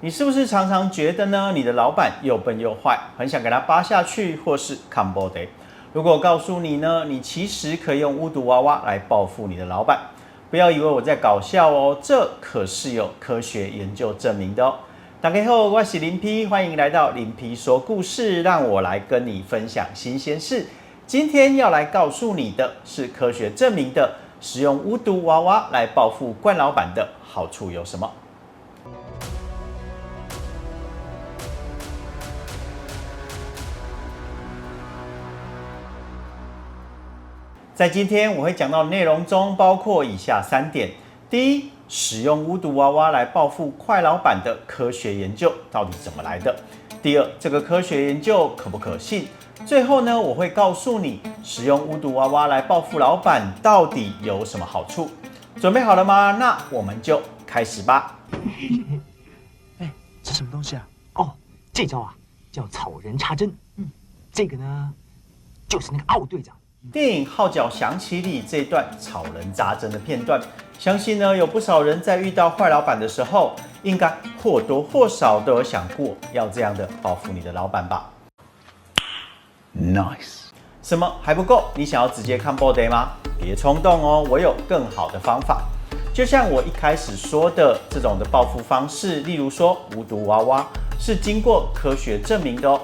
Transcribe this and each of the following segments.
你是不是常常觉得呢？你的老板又笨又坏，很想给他扒下去，或是看不得？如果我告诉你呢，你其实可以用巫毒娃娃来报复你的老板，不要以为我在搞笑哦，这可是有科学研究证明的哦。大家好，我是林皮，欢迎来到林皮说故事，让我来跟你分享新鲜事。今天要来告诉你的是科学证明的，使用巫毒娃娃来报复冠老板的好处有什么？在今天我会讲到的内容中，包括以下3点：第一，使用巫毒娃娃来报复坏老板的科学研究到底怎么来的；第二，这个科学研究可不可信；最后呢，我会告诉你，使用巫毒娃娃来报复老板到底有什么好处。准备好了吗？那我们就开始吧。这什么东西啊？哦，这招啊叫草人插针。这个呢就是那个奥队长。电影《号角响起》里这段草人扎针的片段，相信呢有不少人在遇到坏老板的时候，应该或多或少都有想过要这样的报复你的老板吧。Nice。什么还不够？你想要直接看 body 吗？别冲动哦，我有更好的方法。就像我一开始说的，这种的报复方式，例如说巫毒娃娃，是经过科学证明的哦。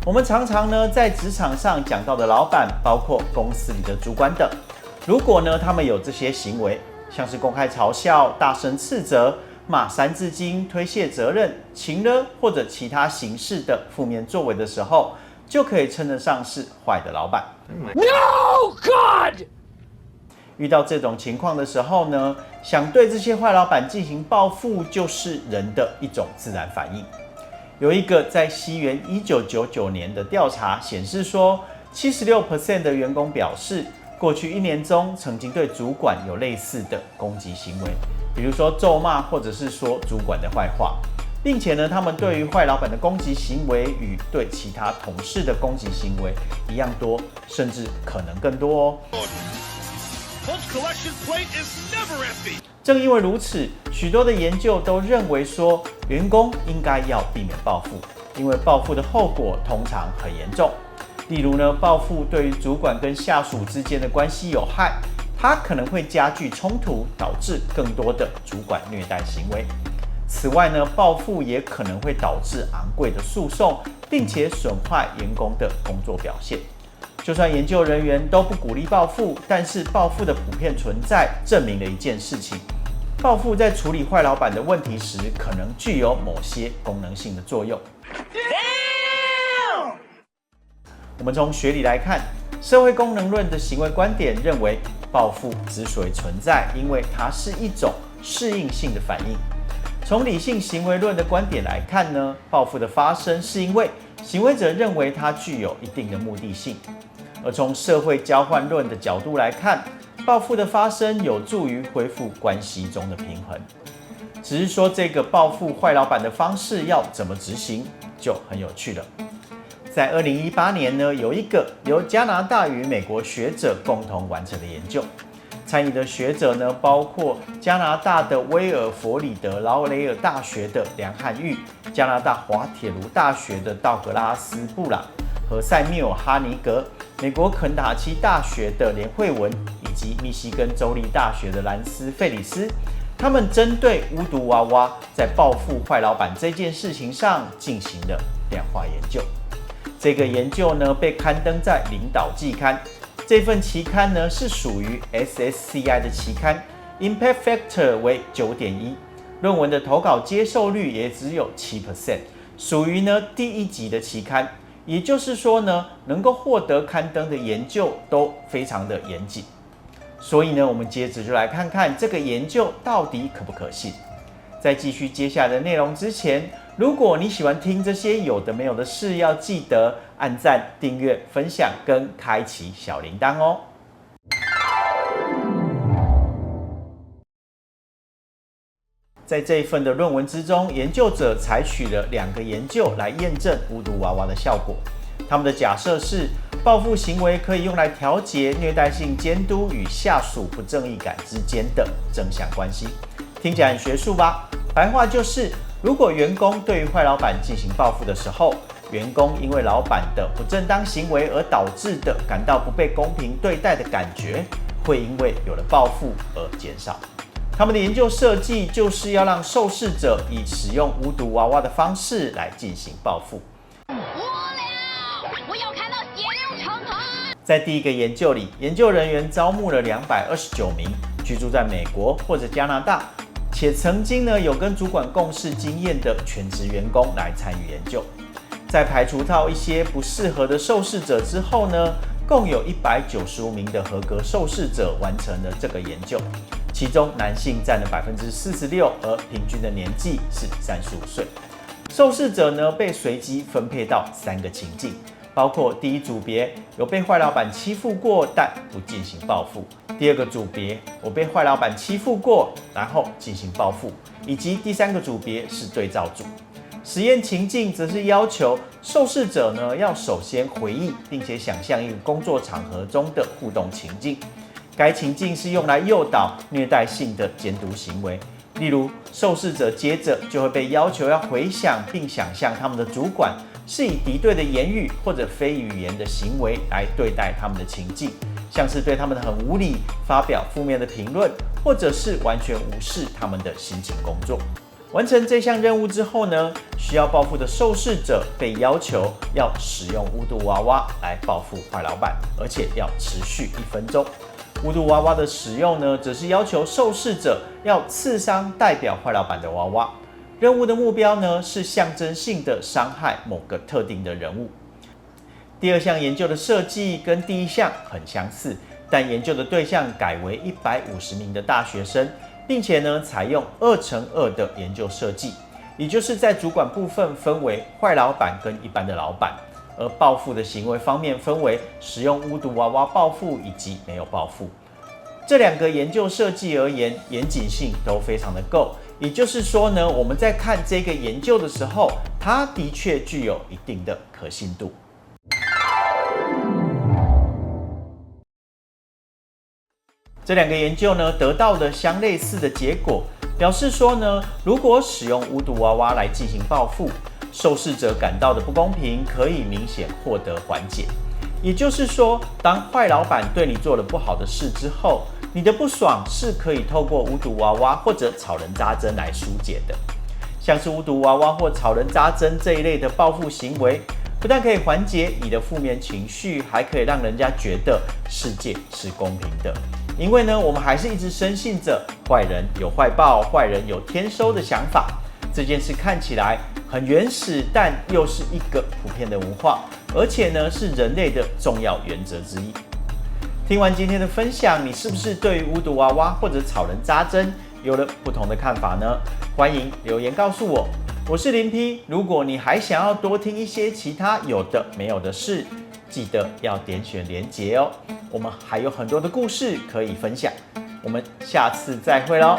我们常常呢在职场上讲到的老板，包括公司里的主管等，如果呢他们有这些行为，像是公开嘲笑、大声斥责、骂三字经、推卸责任、情勒或者其他形式的负面作为的时候，就可以称得上是坏的老板。No God！ 遇到这种情况的时候呢，想对这些坏老板进行报复，就是人的一种自然反应。有一个在西元1999年的调查显示说，76% 的员工表示，过去1年中曾经对主管有类似的攻击行为，比如说咒骂或者是说主管的坏话，并且呢，他们对于坏老板的攻击行为与对其他同事的攻击行为一样多，甚至可能更多哦。正因为如此，许多的研究都认为说，员工应该要避免报复，因为报复的后果通常很严重。例如呢，报复对于主管跟下属之间的关系有害，它可能会加剧冲突，导致更多的主管虐待行为。此外呢，报复也可能会导致昂贵的诉讼，并且损坏员工的工作表现。就算研究人员都不鼓励报复，但是报复的普遍存在证明了一件事情：报复在处理坏老板的问题时，可能具有某些功能性的作用。我们从学理来看，社会功能论的行为观点认为，报复之所以存在，因为它是一种适应性的反应。从理性行为论的观点来看呢，报复的发生是因为行为者认为它具有一定的目的性。而从社会交换论的角度来看，报复的发生有助于恢复关系中的平衡。只是说这个报复坏老板的方式要怎么执行，就很有趣了。在2018年呢，有一个由加拿大与美国学者共同完成的研究。参与的学者呢，包括加拿大的威尔佛里德劳雷尔大学的梁汉玉、加拿大滑铁卢大学的道格拉斯布朗和塞缪尔哈尼格、美国肯塔基大学的连惠文以及密西根州立大学的兰斯费里斯，他们针对巫毒娃娃在报复坏老板这件事情上进行了量化研究。这个研究呢被刊登在《领导季刊》。这份期刊呢是属于 SSCI 的期刊 ，Impact Factor 为 9.1， 论文的投稿接受率也只有 7%， 属于呢第1级的期刊。也就是说呢，能够获得刊登的研究都非常的严谨。所以呢，我们接着就来看看这个研究到底可不可信。在继续接下来的内容之前，如果你喜欢听这些有的没有的事，要记得按赞、订阅、分享跟开启小铃铛哦。在这一份的论文之中，研究者采取了2个研究来验证巫毒娃娃的效果。他们的假设是，报复行为可以用来调节虐待性监督与下属不正义感之间的正向关系。听起来很学术吧？白话就是，如果员工对于坏老板进行报复的时候，员工因为老板的不正当行为而导致的感到不被公平对待的感觉，会因为有了报复而减少。他们的研究设计就是要让受试者以使用无毒娃娃的方式来进行报复。无聊，我要看到血流成河。在第一个研究里，研究人员招募了229名居住在美国或者加拿大，且曾经有跟主管共事经验的全职员工来参与研究。在排除掉一些不适合的受试者之后呢，共有195名的合格受试者完成了这个研究，其中男性占了46%，而平均的年纪是35岁。受试者呢被随机分配到3个情境，包括第一组别有被坏老板欺负过但不进行报复，第二个组别我被坏老板欺负过然后进行报复，以及第3个组别是对照组。实验情境则是要求受试者呢要首先回忆并且想象一个工作场合中的互动情境，该情境是用来诱导虐待性的监督行为。例如，受试者接着就会被要求要回想并想象他们的主管是以敌对的言语或者非语言的行为来对待他们的情境，像是对他们很无理，发表负面的评论，或者是完全无视他们的辛勤工作。完成这项任务之后呢，需要报复的受试者被要求要使用无毒娃娃来报复坏老板，而且要持续1分钟。无毒娃娃的使用呢，则是要求受试者要刺伤代表坏老板的娃娃。任务的目标呢，是象征性的伤害某个特定的人物。第二项研究的设计跟第一项很相似，但研究的对象改为150名的大学生，并且呢，采用2×2的研究设计，也就是在主管部分分为坏老板跟一般的老板，而报复的行为方面分为使用无毒娃娃报复以及没有报复。这2个研究设计而言，严谨性都非常的够，也就是说呢，我们在看这个研究的时候，它的确具有一定的可信度。这2个研究呢，得到了相类似的结果，表示说呢，如果使用无毒娃娃来进行报复，受试者感到的不公平可以明显获得缓解。也就是说，当坏老板对你做了不好的事之后，你的不爽是可以透过无毒娃娃或者草人扎针来疏解的。像是无毒娃娃或草人扎针这一类的报复行为，不但可以缓解你的负面情绪，还可以让人家觉得世界是公平的。因为呢，我们还是一直深信着坏人有坏报，坏人有天收的想法。这件事看起来很原始，但又是一个普遍的文化，而且呢是人类的重要原则之一。听完今天的分享，你是不是对于无毒娃娃或者草人扎针有了不同的看法呢？欢迎留言告诉我。我是林P，如果你还想要多听一些其他有的没有的事，记得要点选连结哦。我们还有很多的故事可以分享，我们下次再会咯。